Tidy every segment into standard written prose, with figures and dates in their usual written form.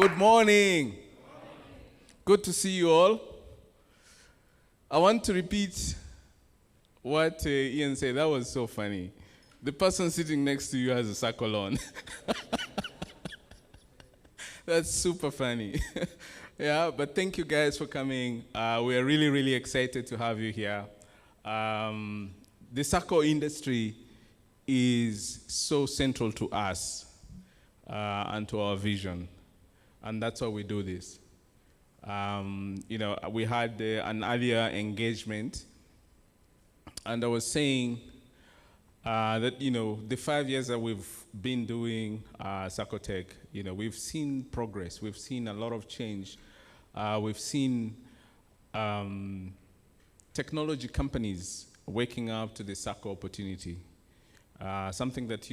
Good morning. Good to see you all. I want to repeat what Ian said. That was so funny. The person sitting next to you has a Sacco on. That's super funny. Yeah, but thank you guys for coming. We are really, really excited to have you here. The Sacco industry is so central to us and to our vision. And that's why we do this. We had an earlier engagement, and I was saying that, the 5 years that we've been doing SaccoTech, we've seen progress. We've seen a lot of change. We've seen technology companies waking up to the Sacco opportunity. Something that,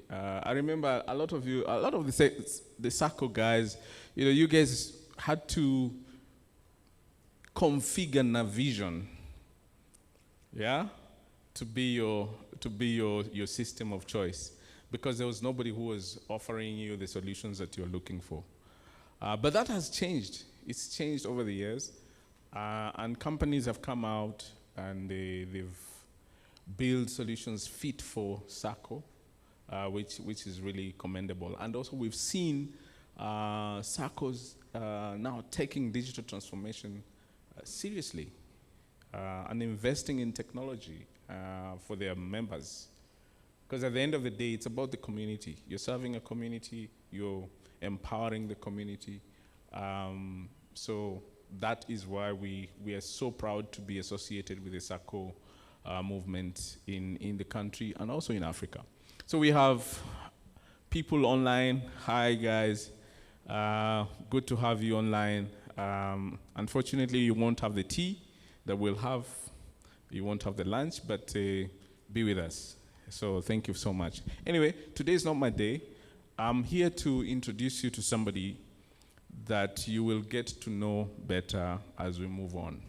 I remember a lot of the Sacco guys, you guys had to configure a vision, yeah, to be your system of choice, because there was nobody who was offering you the solutions that you're looking for. But that has changed. It's changed over the years, and companies have come out and they've build solutions fit for Sacco, which is really commendable. And also we've seen Saccos now taking digital transformation seriously and investing in technology for their members. Because at the end of the day, it's about the community. You're serving a community, you're empowering the community. So that is why we are so proud to be associated with the Sacco movement in the country and also in Africa. So we have people online. Hi guys, good to have you online. Unfortunately, you won't have the tea that we'll have. You won't have the lunch, but be with us. So thank you so much. Anyway, today is not my day. I'm here to introduce you to somebody that you will get to know better as we move on.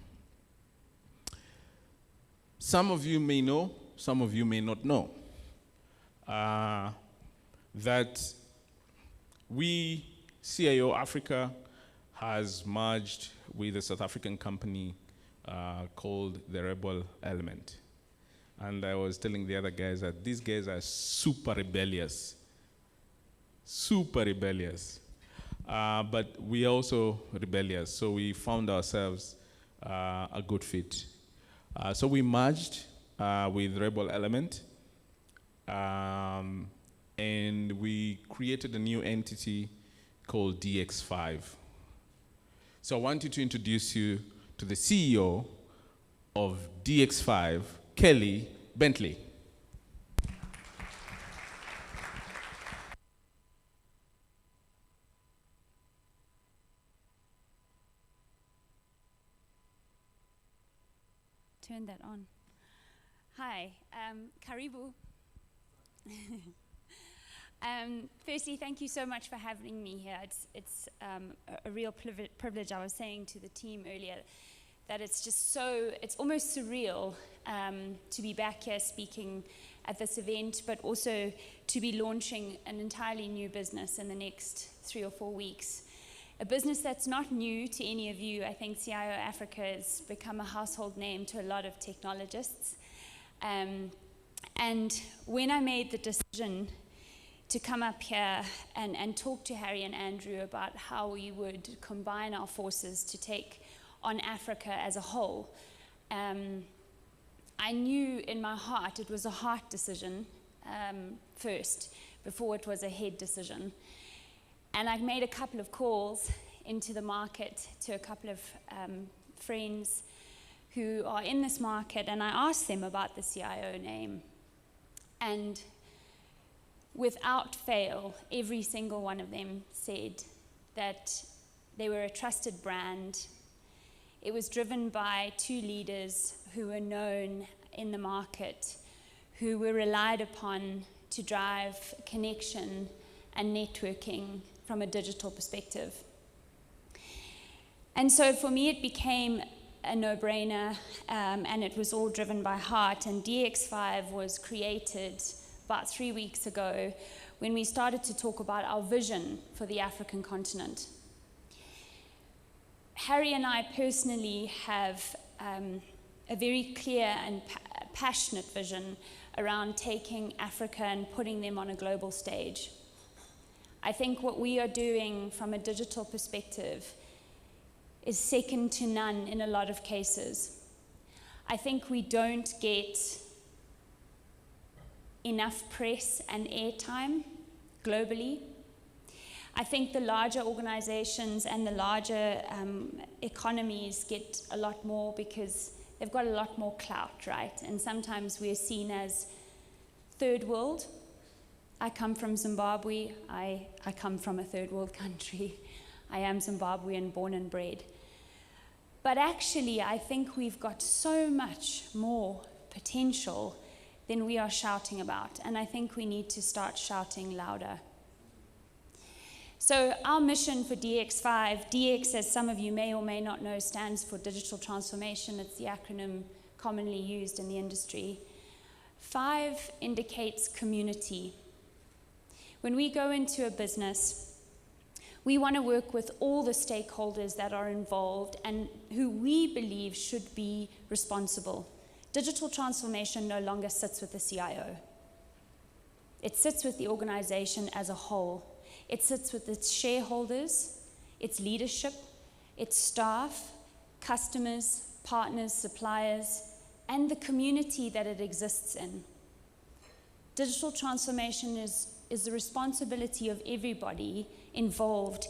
Some of you may know, some of you may not know, that we, CIO Africa, has merged with a South African company called the Rebel Element. And I was telling the other guys that these guys are super rebellious. Super rebellious. But we are also rebellious, so we found ourselves a good fit. So we merged with Rebel Element, and we created a new entity called DX5. So I want you to introduce you to the CEO of DX5, Kelly Bentley. Turn that on. Hi, Karibu. Firstly, thank you so much for having me here. It's a real privilege. I was saying to the team earlier that it's almost surreal to be back here speaking at this event, but also to be launching an entirely new business in the next 3 or 4 weeks. A business that's not new to any of you. I think CIO Africa has become a household name to a lot of technologists. And when I made the decision to come up here and talk to Harry and Andrew about how we would combine our forces to take on Africa as a whole, I knew in my heart it was a heart decision first, before it was a head decision. And I made a couple of calls into the market to a couple of friends who are in this market, and I asked them about the CIO name. And without fail, every single one of them said that they were a trusted brand. It was driven by 2 leaders who were known in the market, who were relied upon to drive connection and networking from a digital perspective. And so for me, it became a no-brainer, and it was all driven by heart. And DX5 was created about 3 weeks ago when we started to talk about our vision for the African continent. Harry and I personally have a very clear and passionate vision around taking Africa and putting them on a global stage. I think what we are doing from a digital perspective is second to none in a lot of cases. I think we don't get enough press and airtime globally. I think the larger organizations and the larger economies get a lot more because they've got a lot more clout, right? And sometimes we're seen as third world. I come from Zimbabwe. I come from a third world country. I am Zimbabwean, born and bred. But actually, I think we've got so much more potential than we are shouting about. And I think we need to start shouting louder. So our mission for DX5, DX, as some of you may or may not know, stands for digital transformation. It's the acronym commonly used in the industry. 5 indicates community. When we go into a business, we want to work with all the stakeholders that are involved and who we believe should be responsible. Digital transformation no longer sits with the CIO. It sits with the organization as a whole. It sits with its shareholders, its leadership, its staff, customers, partners, suppliers, and the community that it exists in. Digital transformation is the responsibility of everybody involved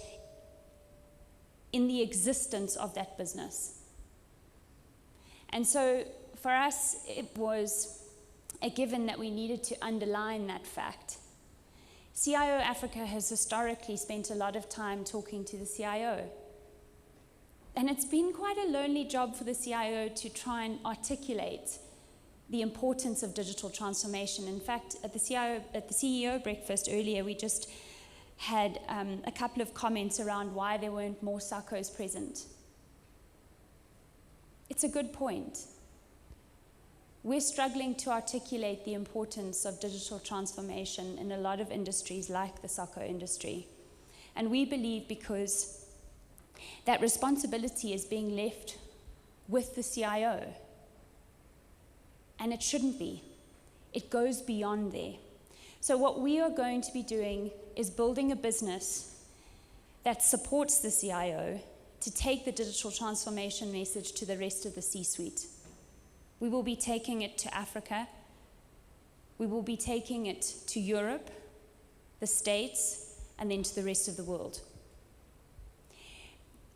in the existence of that business. And so for us, it was a given that we needed to underline that fact. CIO Africa has historically spent a lot of time talking to the CIO. And it's been quite a lonely job for the CIO to try and articulate the importance of digital transformation. In fact, at the CEO breakfast earlier, we just had a couple of comments around why there weren't more SACCOs present. It's a good point. We're struggling to articulate the importance of digital transformation in a lot of industries like the SACCO industry. And we believe because that responsibility is being left with the CIO. And it shouldn't be. It goes beyond there. So what we are going to be doing is building a business that supports the CIO to take the digital transformation message to the rest of the C-suite. We will be taking it to Africa. We will be taking it to Europe, the States, and then to the rest of the world.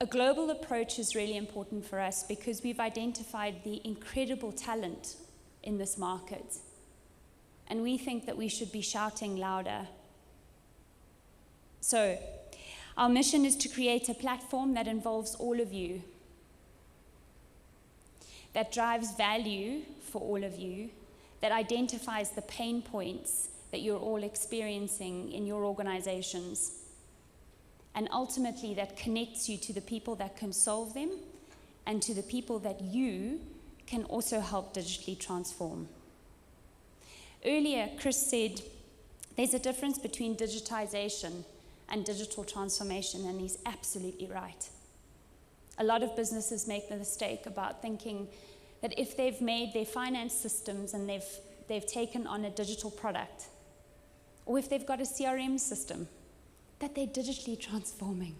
A global approach is really important for us because we've identified the incredible talent in this market. And we think that we should be shouting louder. So, our mission is to create a platform that involves all of you, that drives value for all of you, that identifies the pain points that you're all experiencing in your organizations, and ultimately that connects you to the people that can solve them and to the people that you can also help digitally transform. Earlier, Chris said there's a difference between digitization and digital transformation, and he's absolutely right. A lot of businesses make the mistake about thinking that if they've made their finance systems and they've taken on a digital product, or if they've got a CRM system, that they're digitally transforming.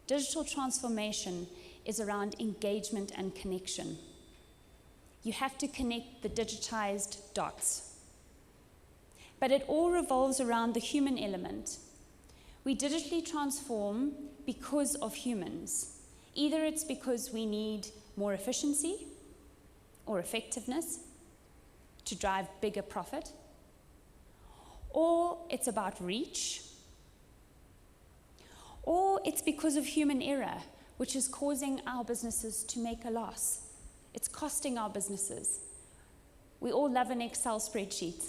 Digital transformation is around engagement and connection. You have to connect the digitized dots. But it all revolves around the human element. We digitally transform because of humans. Either it's because we need more efficiency or effectiveness to drive bigger profit, or it's about reach, or it's because of human error, which is causing our businesses to make a loss. It's costing our businesses. We all love an Excel spreadsheet,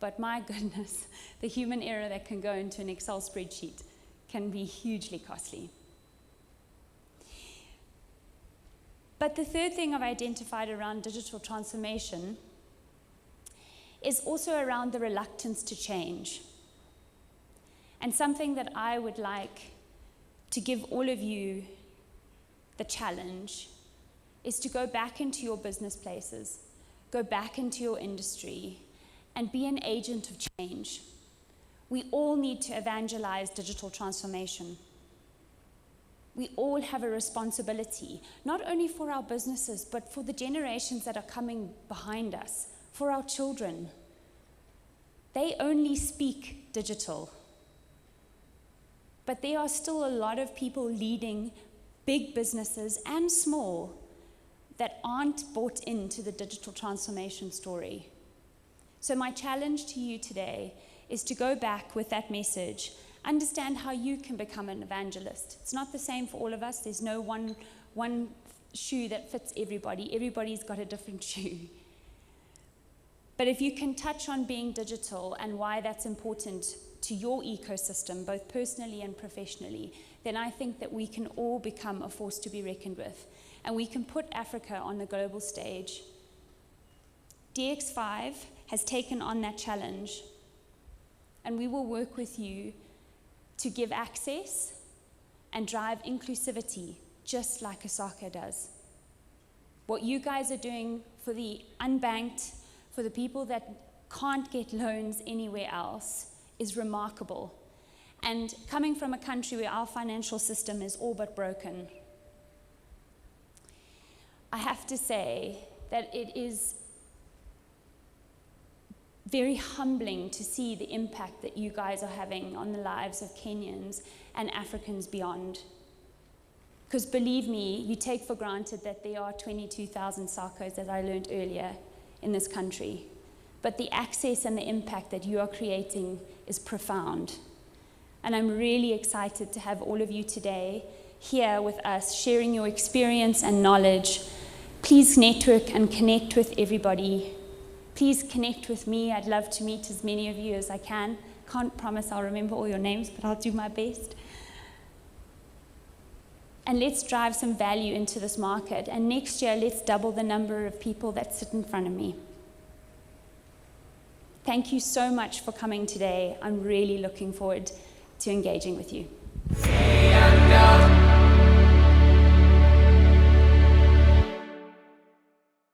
but my goodness, the human error that can go into an Excel spreadsheet can be hugely costly. But the third thing I've identified around digital transformation is also around the reluctance to change. And something that I would like to give all of you the challenge is to go back into your business places, go back into your industry, and be an agent of change. We all need to evangelize digital transformation. We all have a responsibility, not only for our businesses, but for the generations that are coming behind us, for our children. They only speak digital. But there are still a lot of people leading big businesses and small that aren't bought into the digital transformation story. So my challenge to you today is to go back with that message, understand how you can become an evangelist. It's not the same for all of us. There's no one shoe that fits everybody. Everybody's got a different shoe. But if you can touch on being digital and why that's important to your ecosystem, both personally and professionally, then I think that we can all become a force to be reckoned with. And we can put Africa on the global stage. DX5 has taken on that challenge. And we will work with you to give access and drive inclusivity, just like SACCO does. What you guys are doing for the unbanked, for the people that can't get loans anywhere else, is remarkable. And coming from a country where our financial system is all but broken, I have to say that it is very humbling to see the impact that you guys are having on the lives of Kenyans and Africans beyond. Because believe me, you take for granted that there are 22,000 SACCOs, as I learned earlier, in this country. But the access and the impact that you are creating is profound. And I'm really excited to have all of you today here with us, sharing your experience and knowledge. Please network and connect with everybody. Please connect with me. I'd love to meet as many of you as I can. Can't promise I'll remember all your names, but I'll do my best. And let's drive some value into this market. And next year, let's double the number of people that sit in front of me. Thank you so much for coming today. I'm really looking forward to engaging with you.